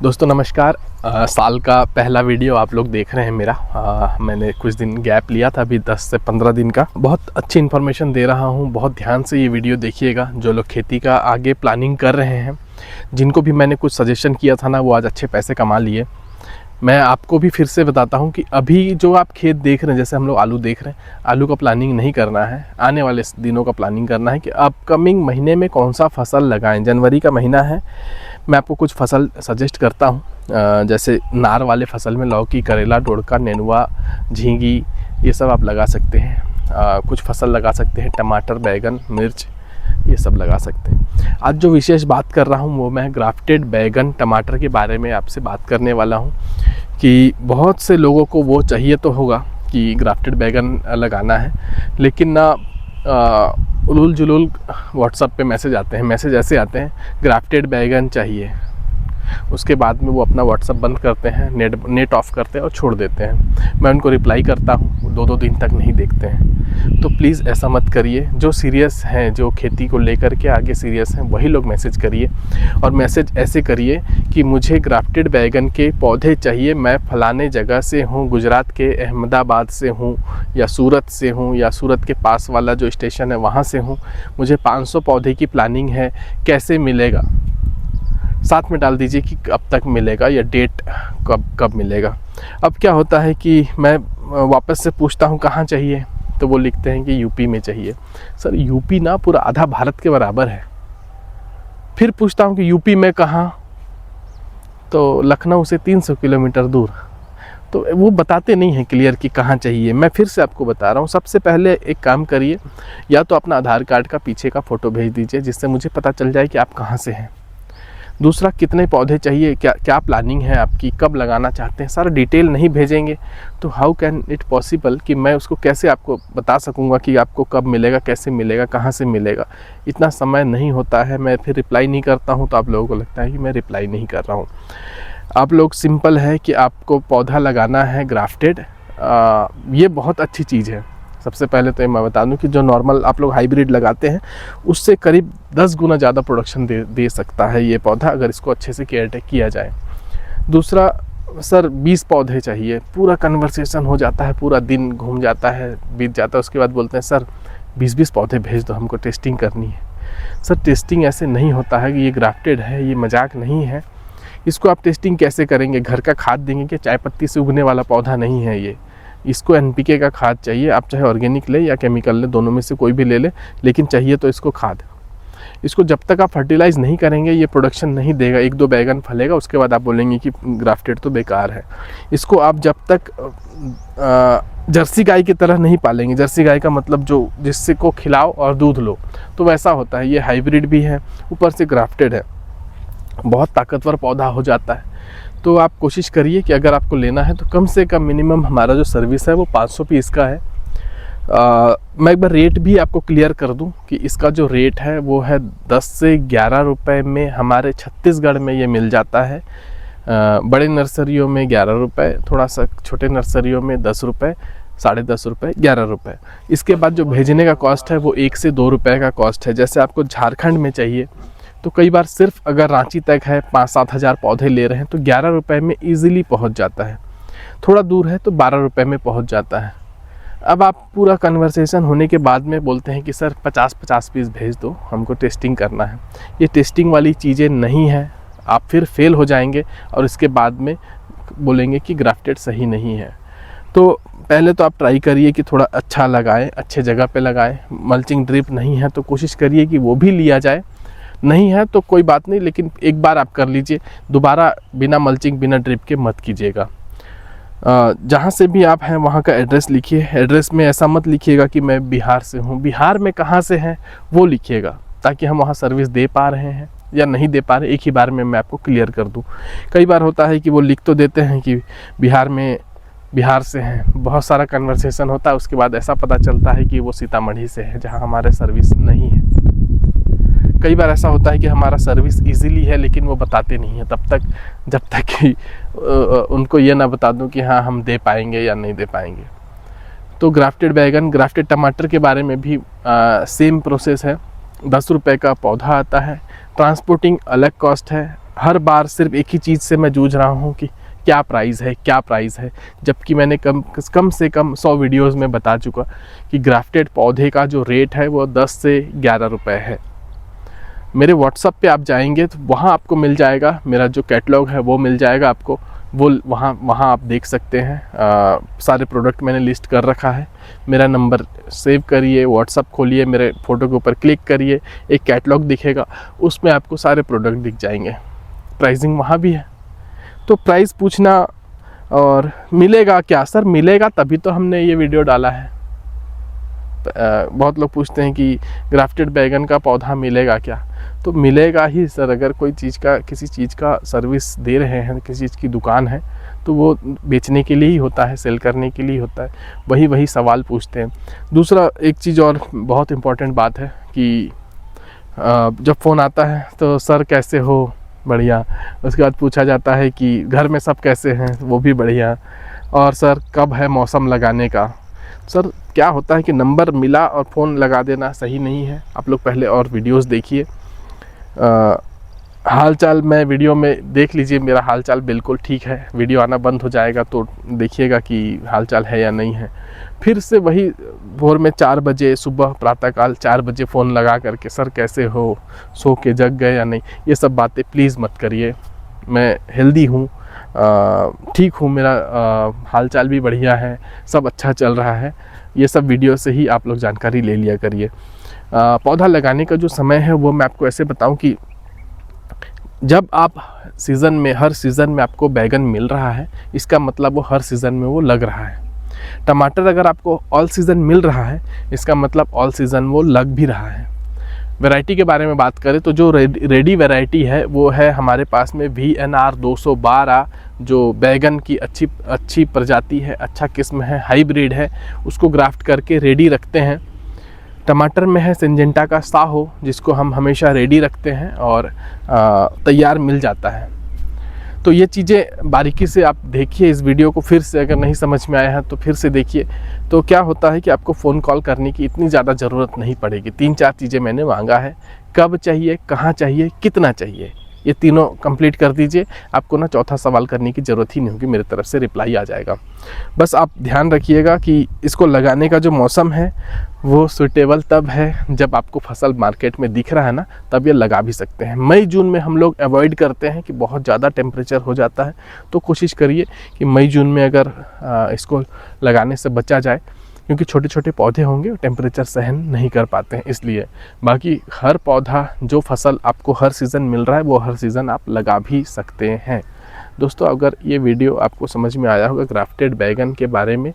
दोस्तों नमस्कार। साल का पहला वीडियो आप लोग देख रहे हैं मेरा। मैंने कुछ दिन गैप लिया था, अभी 10 से 15 दिन का। बहुत अच्छी इन्फॉर्मेशन दे रहा हूँ, बहुत ध्यान से ये वीडियो देखिएगा। जो लोग खेती का आगे प्लानिंग कर रहे हैं, जिनको भी मैंने कुछ सजेशन किया था ना, वो आज अच्छे पैसे कमा लिए। मैं आपको भी फिर से बताता हूँ कि अभी जो आप खेत देख रहे हैं, जैसे हम लोग आलू देख रहे हैं, आलू का प्लानिंग नहीं करना है, आने वाले दिनों का प्लानिंग करना है कि अपकमिंग महीने में कौन सा फसल लगाएं। जनवरी का महीना है, मैं आपको कुछ फसल सजेस्ट करता हूँ। जैसे नार वाले फसल में लौकी, करेला, डोड़का, नेनुआ, झींगी, ये सब आप लगा सकते हैं। कुछ फसल लगा सकते हैं, टमाटर, बैगन, मिर्च, ये सब लगा सकते हैं। आज जो विशेष बात कर रहा हूँ वो मैं ग्राफ्टेड बैगन, टमाटर के बारे में आपसे बात करने वाला हूँ कि बहुत से लोगों को वो चाहिए तो होगा कि ग्राफ्टेड बैगन लगाना है, लेकिन ना उलूल जुलूल व्हाट्सएप पे मैसेज आते हैं। मैसेज ऐसे आते हैं, ग्राफ्टेड बैगन चाहिए। उसके बाद में वो अपना व्हाट्सएप बंद करते हैं, नेट ऑफ करते हैं और छोड़ देते हैं। मैं उनको रिप्लाई करता हूँ, 2-2 दिन तक नहीं देखते हैं। तो प्लीज़ ऐसा मत करिए। जो सीरियस हैं, जो खेती को लेकर के आगे सीरियस हैं, वही लोग मैसेज करिए। और मैसेज ऐसे करिए कि मुझे ग्राफ्टेड बैगन के पौधे चाहिए, मैं फ़लाने जगह से हूँ, गुजरात के अहमदाबाद से हूँ, या सूरत से हूँ, या सूरत के पास वाला जो स्टेशन है वहाँ से हूँ, मुझे 500 पौधे की प्लानिंग है, कैसे मिलेगा। साथ में डाल दीजिए कि कब तक मिलेगा या डेट कब मिलेगा। अब क्या होता है कि मैं वापस से पूछता हूँ कहाँ चाहिए, तो वो लिखते हैं कि यूपी में चाहिए। सर यूपी ना पूरा आधा भारत के बराबर है। फिर पूछता हूँ कि यूपी में कहाँ, तो लखनऊ से 300 किलोमीटर दूर। तो वो बताते नहीं हैं क्लियर कि कहाँ चाहिए। मैं फिर से आपको बता रहा हूँ, सबसे पहले एक काम करिए, या तो अपना आधार कार्ड का पीछे का फ़ोटो भेज दीजिए, जिससे मुझे पता चल जाए कि आप कहाँ से हैं। दूसरा, कितने पौधे चाहिए, क्या प्लानिंग है आपकी, कब लगाना चाहते हैं, सारा डिटेल नहीं भेजेंगे तो हाउ कैन इट पॉसिबल कि मैं उसको कैसे आपको बता सकूंगा कि आपको कब मिलेगा, कैसे मिलेगा, कहाँ से मिलेगा। इतना समय नहीं होता है। मैं फिर रिप्लाई नहीं करता हूँ तो आप लोगों को लगता है कि मैं रिप्लाई नहीं कर रहा हूँ। आप लोग, सिंपल है कि आपको पौधा लगाना है ग्राफ्टेड। ये बहुत अच्छी चीज़ है। सबसे पहले तो मैं बता दूं कि जो नॉर्मल आप लोग हाइब्रिड लगाते हैं, उससे करीब 10 गुना ज़्यादा प्रोडक्शन दे सकता है ये पौधा, अगर इसको अच्छे से केयर टेक किया जाए। दूसरा, सर 20 पौधे चाहिए। पूरा कन्वर्सेशन हो जाता है, पूरा दिन घूम जाता है, बीत जाता है। उसके बाद बोलते हैं सर 20-20 पौधे भेज दो, हमको टेस्टिंग करनी है। सर टेस्टिंग ऐसे नहीं होता है कि ये ग्राफ्टेड है, ये मजाक नहीं है। इसको आप टेस्टिंग कैसे करेंगे? घर का खाद देंगे कि चाय पत्ती से उगने वाला पौधा नहीं है ये। इसको NPK का खाद चाहिए। आप चाहे ऑर्गेनिक ले या केमिकल ले, दोनों में से कोई भी ले ले, लेकिन चाहिए तो इसको खाद। इसको जब तक आप फर्टिलाइज़ नहीं करेंगे ये प्रोडक्शन नहीं देगा। 1-2 बैगन फलेगा, उसके बाद आप बोलेंगे कि ग्राफ्टेड तो बेकार है। इसको आप जब तक जर्सी गाय की तरह नहीं पालेंगे, जर्सी गाय का मतलब जो जिससे को खिलाओ और दूध लो, तो वैसा होता है। ये हाइब्रिड भी है, ऊपर से ग्राफ्टेड है, बहुत ताकतवर पौधा हो जाता है। तो आप कोशिश करिए कि अगर आपको लेना है तो कम से कम मिनिमम हमारा जो सर्विस है वो 500 पीस का है। मैं एक बार रेट भी आपको क्लियर कर दूं कि इसका जो रेट है वो है 10 से 11 रुपए में हमारे छत्तीसगढ़ में ये मिल जाता है। बड़े नर्सरियों में 11 रुपये, थोड़ा सा छोटे नर्सरियों में 10 रुपये, 10.5 रुपये, 11 रुपये। इसके बाद जो भेजने का कॉस्ट है वो 1 से 2 रुपये का कॉस्ट है। जैसे आपको झारखंड में चाहिए तो कई बार सिर्फ अगर रांची तक है, 5-7 हज़ार पौधे ले रहे हैं तो 11 रुपये में ईज़िली पहुंच जाता है। थोड़ा दूर है तो 12 रुपये में पहुंच जाता है। अब आप पूरा कन्वर्सेशन होने के बाद में बोलते हैं कि सर 50-50 पीस भेज दो, हमको टेस्टिंग करना है। ये टेस्टिंग वाली चीज़ें नहीं है। आप फिर फेल हो जाएंगे और इसके बाद में बोलेंगे कि ग्राफ्टेड सही नहीं है। तो पहले तो आप ट्राई करिए कि थोड़ा अच्छा लगाएं, अच्छे जगह पे लगाएं। मल्चिंग ड्रिप नहीं है तो कोशिश करिए कि वो भी लिया जाए। नहीं है तो कोई बात नहीं, लेकिन एक बार आप कर लीजिए, दोबारा बिना मल्चिंग, बिना ड्रिप के मत कीजिएगा। जहाँ से भी आप हैं वहाँ का एड्रेस लिखिए। एड्रेस में ऐसा मत लिखिएगा कि मैं बिहार से हूँ। बिहार में कहाँ से हैं वो लिखिएगा, ताकि हम वहाँ सर्विस दे पा रहे हैं या नहीं दे पा रहे, एक ही बार में मैं आपको क्लियर कर दूँ। कई बार होता है कि वो लिख तो देते हैं कि बिहार से हैं, बहुत सारा कन्वर्सेशन होता है, उसके बाद ऐसा पता चलता है कि वो सीतामढ़ी से है, जहाँ हमारे सर्विस नहीं है। कई बार ऐसा होता है कि हमारा सर्विस इजीली है लेकिन वो बताते नहीं है तब तक, जब तक कि उनको ये ना बता दूं कि हाँ हम दे पाएंगे या नहीं दे पाएंगे। तो ग्राफ्टेड बैगन, ग्राफ्टेड टमाटर के बारे में भी सेम प्रोसेस है। 10 रुपये का पौधा आता है, ट्रांसपोर्टिंग अलग कॉस्ट है, हर बार सिर्फ एक ही चीज़ से मैं जूझ रहा हूँ कि क्या प्राइस है, क्या प्राइस है, जबकि मैंने कम से कम 100 वीडियोज़ में बता चुका कि ग्राफ्टेड पौधे का जो रेट है वो 10 से 11 रुपये है। मेरे व्हाट्सअप पे आप जाएंगे तो वहाँ आपको मिल जाएगा, मेरा जो कैटलॉग है वो मिल जाएगा आपको, वो वहाँ आप देख सकते हैं। सारे प्रोडक्ट मैंने लिस्ट कर रखा है। मेरा नंबर सेव करिए, व्हाट्सअप खोलिए, मेरे फ़ोटो के ऊपर क्लिक करिए, एक कैटलॉग दिखेगा, उसमें आपको सारे प्रोडक्ट दिख जाएंगे। प्राइसिंग वहाँ भी है। तो प्राइस पूछना और मिलेगा क्या सर, मिलेगा तभी तो हमने ये वीडियो डाला है। बहुत लोग पूछते हैं कि ग्राफ्टेड बैगन का पौधा मिलेगा क्या, तो मिलेगा ही सर। अगर कोई चीज़ का, किसी चीज़ का सर्विस दे रहे हैं, किसी चीज़ की दुकान है, तो वो बेचने के लिए ही होता है, सेल करने के लिए होता है। वही सवाल पूछते हैं। दूसरा एक चीज़ और बहुत इम्पॉर्टेंट बात है कि जब फ़ोन आता है तो सर कैसे हो, बढ़िया। उसके बाद पूछा जाता है कि घर में सब कैसे हैं, वो भी बढ़िया। और सर कब है मौसम लगाने का। सर क्या होता है कि नंबर मिला और फ़ोन लगा देना सही नहीं है। आप लोग पहले और वीडियोस देखिए। हाल चाल मैं वीडियो में देख लीजिए, मेरा हाल चाल बिल्कुल ठीक है। वीडियो आना बंद हो जाएगा तो देखिएगा कि हाल चाल है या नहीं है। फिर से वही भोर में 4 बजे, सुबह प्रातःकाल 4 बजे फ़ोन लगा करके सर कैसे हो, सो के जग गए या नहीं, ये सब बातें प्लीज़ मत करिए। मैं हेल्दी हूँ, ठीक हूँ, मेरा हाल चाल भी बढ़िया है, सब अच्छा चल रहा है। ये सब वीडियो से ही आप लोग जानकारी ले लिया करिए। पौधा लगाने का जो समय है वो मैं आपको ऐसे बताऊं कि जब आप सीज़न में, हर सीज़न में आपको बैगन मिल रहा है, इसका मतलब वो हर सीज़न में वो लग रहा है। टमाटर अगर आपको ऑल सीज़न मिल रहा है, इसका मतलब ऑल सीज़न वो लग भी रहा है। वैरायटी के बारे में बात करें तो जो रेडी वैरायटी है वो है हमारे पास में VNR 212, जो बैगन की अच्छी प्रजाति है, अच्छा किस्म है, हाइब्रिड है, उसको ग्राफ्ट करके रेडी रखते हैं। टमाटर में है सिंजेंटा का साहो, जिसको हम हमेशा रेडी रखते हैं और तैयार मिल जाता है। तो ये चीज़ें बारीकी से आप देखिए इस वीडियो को, फिर से अगर नहीं समझ में आया है तो फिर से देखिए। तो क्या होता है कि आपको फ़ोन कॉल करने की इतनी ज़्यादा ज़रूरत नहीं पड़ेगी। 3-4 चीज़ें मैंने मांगा है, कब चाहिए, कहाँ चाहिए, कितना चाहिए, ये तीनों कंप्लीट कर दीजिए। आपको ना चौथा सवाल करने की ज़रूरत ही नहीं होगी, मेरी तरफ से रिप्लाई आ जाएगा। बस आप ध्यान रखिएगा कि इसको लगाने का जो मौसम है वो सूटेबल तब है जब आपको फसल मार्केट में दिख रहा है ना, तब ये लगा भी सकते हैं। मई जून में हम लोग अवॉइड करते हैं कि बहुत ज़्यादा टेम्परेचर हो जाता है, तो कोशिश करिए कि मई जून में अगर इसको लगाने से बचा जाए, क्योंकि छोटे छोटे पौधे होंगे, टेम्परेचर सहन नहीं कर पाते हैं इसलिए। बाकी हर पौधा, जो फसल आपको हर सीज़न मिल रहा है वो हर सीज़न आप लगा भी सकते हैं। दोस्तों, अगर ये वीडियो आपको समझ में आया होगा ग्राफ्टेड बैगन के बारे में,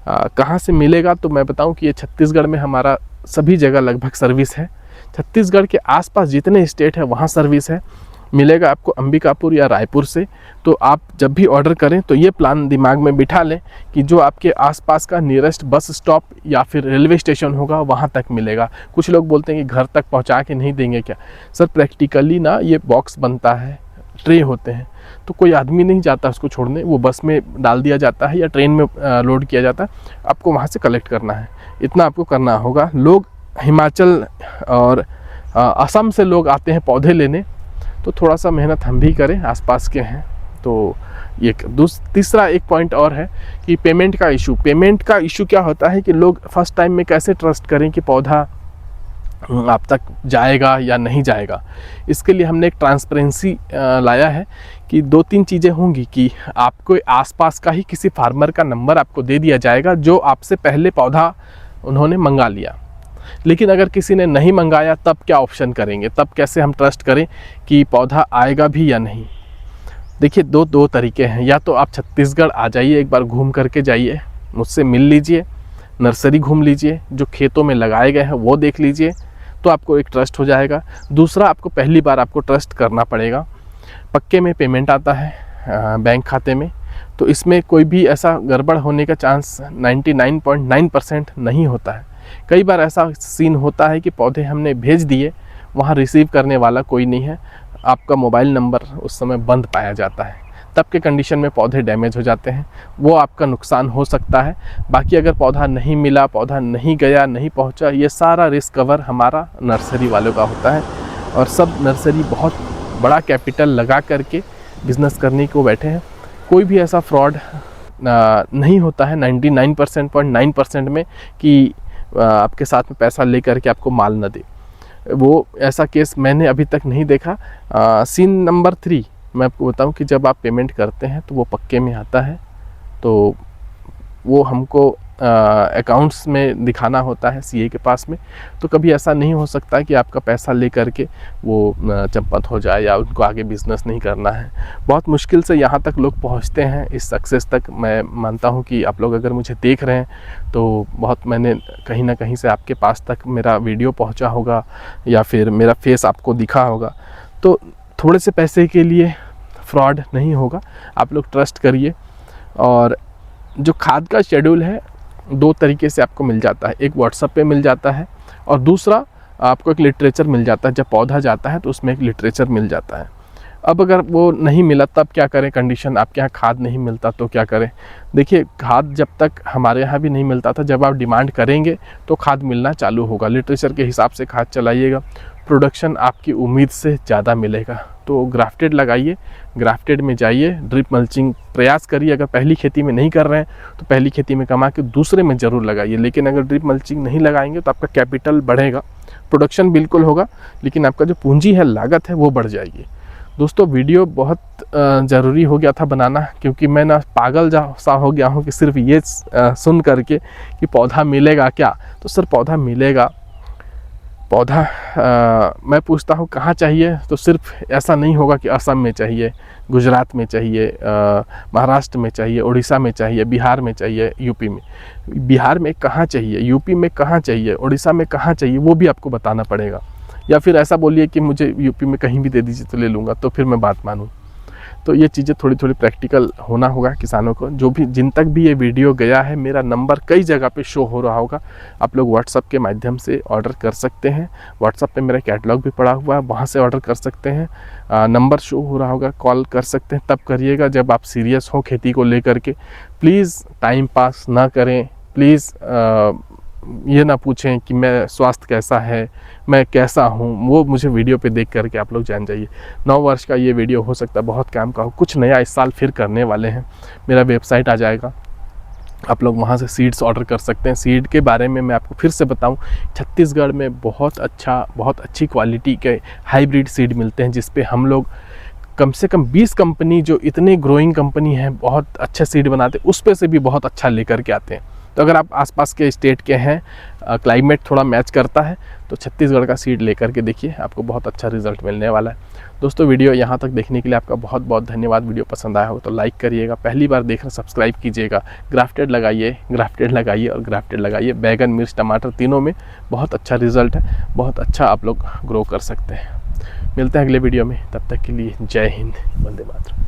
कहाँ से मिलेगा, तो मैं बताऊं कि ये छत्तीसगढ़ में हमारा सभी जगह लगभग सर्विस है। छत्तीसगढ़ के आसपास जितने स्टेट है वहाँ सर्विस है। मिलेगा आपको अंबिकापुर या रायपुर से। तो आप जब भी ऑर्डर करें तो ये प्लान दिमाग में बिठा लें कि जो आपके आसपास का नियरेस्ट बस स्टॉप या फिर रेलवे स्टेशन होगा वहाँ तक मिलेगा। कुछ लोग बोलते हैं कि घर तक पहुँचा के नहीं देंगे क्या। सर प्रैक्टिकली ना ये बॉक्स बनता है, ट्रे होते हैं, तो कोई आदमी नहीं जाता उसको छोड़ने, वो बस में डाल दिया जाता है या ट्रेन में लोड किया जाता है। आपको वहाँ से कलेक्ट करना है, इतना आपको करना होगा। लोग हिमाचल और असम से लोग आते हैं पौधे लेने, तो थोड़ा सा मेहनत हम भी करें, आसपास के हैं। तो ये तीसरा एक पॉइंट और है कि पेमेंट का इशू। पेमेंट का इशू क्या होता है कि लोग फर्स्ट टाइम में कैसे ट्रस्ट करें कि पौधा आप तक जाएगा या नहीं जाएगा। इसके लिए हमने एक ट्रांसपेरेंसी लाया है कि 2-3 चीज़ें होंगी कि आपको आसपास का ही किसी फार्मर का नंबर आपको दे दिया जाएगा जो आपसे पहले पौधा उन्होंने मंगा लिया। लेकिन अगर किसी ने नहीं मंगाया तब क्या ऑप्शन करेंगे, तब कैसे हम ट्रस्ट करें कि पौधा आएगा भी या नहीं। देखिए दो तरीके हैं। या तो आप छत्तीसगढ़ आ जाइए, एक बार घूम करके जाइए, मुझसे मिल लीजिए, नर्सरी घूम लीजिए, जो खेतों में लगाए गए हैं वो देख लीजिए, तो आपको एक ट्रस्ट हो जाएगा। दूसरा, आपको पहली बार आपको ट्रस्ट करना पड़ेगा। पक्के में पेमेंट आता है बैंक खाते में, तो इसमें कोई भी ऐसा गड़बड़ होने का चांस 99.9% नहीं होता है। कई बार ऐसा सीन होता है कि पौधे हमने भेज दिए, वहाँ रिसीव करने वाला कोई नहीं है, आपका मोबाइल नंबर उस समय बंद पाया जाता है, तब के कंडीशन में पौधे डैमेज हो जाते हैं, वो आपका नुकसान हो सकता है। बाकी अगर पौधा नहीं मिला, पौधा नहीं गया, नहीं पहुंचा, ये सारा रिस्क कवर हमारा नर्सरी वालों का होता है। और सब नर्सरी बहुत बड़ा कैपिटल लगा करके बिज़नेस करने को बैठे हैं। कोई भी ऐसा फ्रॉड नहीं होता है 99.9% में कि आपके साथ में पैसा ले करके आपको माल न दे। वो ऐसा केस मैंने अभी तक नहीं देखा। सीन नंबर 3 मैं आपको बताऊं कि जब आप पेमेंट करते हैं तो वो पक्के में आता है, तो वो हमको अकाउंट्स में दिखाना होता है सीए के पास में। तो कभी ऐसा नहीं हो सकता कि आपका पैसा ले करके वो चंपत हो जाए या उनको आगे बिज़नेस नहीं करना है। बहुत मुश्किल से यहाँ तक लोग पहुँचते हैं, इस सक्सेस तक। मैं मानता हूँ कि आप लोग अगर मुझे देख रहे हैं तो बहुत मैंने कहीं ना कहीं से आपके पास तक मेरा वीडियो पहुँचा होगा या फिर मेरा फेस आपको दिखा होगा। तो थोड़े से पैसे के लिए फ्रॉड नहीं होगा, आप लोग ट्रस्ट करिए। और जो खाद का शेड्यूल है 2 तरीके से आपको मिल जाता है, एक व्हाट्सएप पे मिल जाता है और दूसरा आपको एक लिटरेचर मिल जाता है। जब पौधा जाता है तो उसमें एक लिटरेचर मिल जाता है। अब अगर वो नहीं मिला तब क्या करें, कंडीशन आपके यहाँ खाद नहीं मिलता तो क्या करें। देखिए, खाद जब तक हमारे यहाँ भी नहीं मिलता था, जब आप डिमांड करेंगे तो खाद मिलना चालू होगा। लिटरेचर के हिसाब से खाद चलाइएगा, प्रोडक्शन आपकी उम्मीद से ज़्यादा मिलेगा। तो ग्राफ्टेड लगाइए, ग्राफ्टेड में जाइए, ड्रिप मल्चिंग प्रयास करिए। अगर पहली खेती में नहीं कर रहे हैं तो पहली खेती में कमा के दूसरे में ज़रूर लगाइए। लेकिन अगर ड्रिप मल्चिंग नहीं लगाएंगे तो आपका कैपिटल बढ़ेगा, प्रोडक्शन बिल्कुल होगा, लेकिन आपका जो पूंजी है, लागत है, वो बढ़ जाएगी। दोस्तों, वीडियो बहुत ज़रूरी हो गया था बनाना, क्योंकि मैं ना पागल सा हो गया हूँ कि सिर्फ ये सुन करके कि पौधा मिलेगा क्या। तो सर पौधा मिलेगा, पौधा मैं पूछता हूँ कहाँ चाहिए, तो सिर्फ ऐसा नहीं होगा कि असम में चाहिए, गुजरात में चाहिए, महाराष्ट्र में चाहिए, उड़ीसा में चाहिए, बिहार में चाहिए, यूपी में। बिहार में कहाँ चाहिए, यूपी में कहाँ चाहिए, उड़ीसा में कहाँ चाहिए, वो भी आपको बताना पड़ेगा। या फिर ऐसा बोलिए कि मुझे यूपी में कहीं भी दे दीजिए तो ले लूँगा, तो फिर मैं बात मानूँ। तो ये चीज़ें थोड़ी थोड़ी प्रैक्टिकल होना होगा किसानों को। जो भी जिन तक भी ये वीडियो गया है, मेरा नंबर कई जगह पे शो हो रहा होगा, आप लोग व्हाट्सअप के माध्यम से ऑर्डर कर सकते हैं। व्हाट्सअप पे मेरा कैटलॉग भी पड़ा हुआ है, वहाँ से ऑर्डर कर सकते हैं। नंबर शो हो रहा होगा, कॉल कर सकते हैं। तब करिएगा जब आप सीरियस हो खेती को लेकर के। प्लीज़ टाइम पास ना करें, प्लीज़ ये ना पूछें कि मैं स्वास्थ्य कैसा है, मैं कैसा हूँ, वो मुझे वीडियो पे देख करके आप लोग जान जाइए। 9 वर्ष का ये वीडियो हो सकता है बहुत काम का हो। कुछ नया इस साल फिर करने वाले हैं। मेरा वेबसाइट आ जाएगा, आप लोग वहाँ से सीड्स ऑर्डर कर सकते हैं। सीड के बारे में मैं आपको फिर से बताऊँ, छत्तीसगढ़ में बहुत अच्छी क्वालिटी के हाइब्रिड सीड मिलते हैं, जिस पे हम लोग कम से कम 20 कंपनी जो इतने ग्रोइंग कंपनी हैं, बहुत अच्छे सीड बनाते, उस पे से भी बहुत अच्छा लेकर के आते हैं। तो अगर आप आसपास के स्टेट के हैं, क्लाइमेट थोड़ा मैच करता है, तो छत्तीसगढ़ का सीड लेकर के देखिए, आपको बहुत अच्छा रिजल्ट मिलने वाला है। दोस्तों, वीडियो यहाँ तक देखने के लिए आपका बहुत बहुत धन्यवाद। वीडियो पसंद आया हो तो लाइक करिएगा, पहली बार देख रहे सब्सक्राइब कीजिएगा। ग्राफ्टेड लगाइए, ग्राफ्टेड लगाइए और ग्राफ्टेड लगाइए। बैगन, मिर्च, टमाटर तीनों में बहुत अच्छा रिजल्ट है, बहुत अच्छा आप लोग ग्रो कर सकते हैं। मिलते हैं अगले वीडियो में, तब तक के लिए जय हिंद, वंदे मातरम।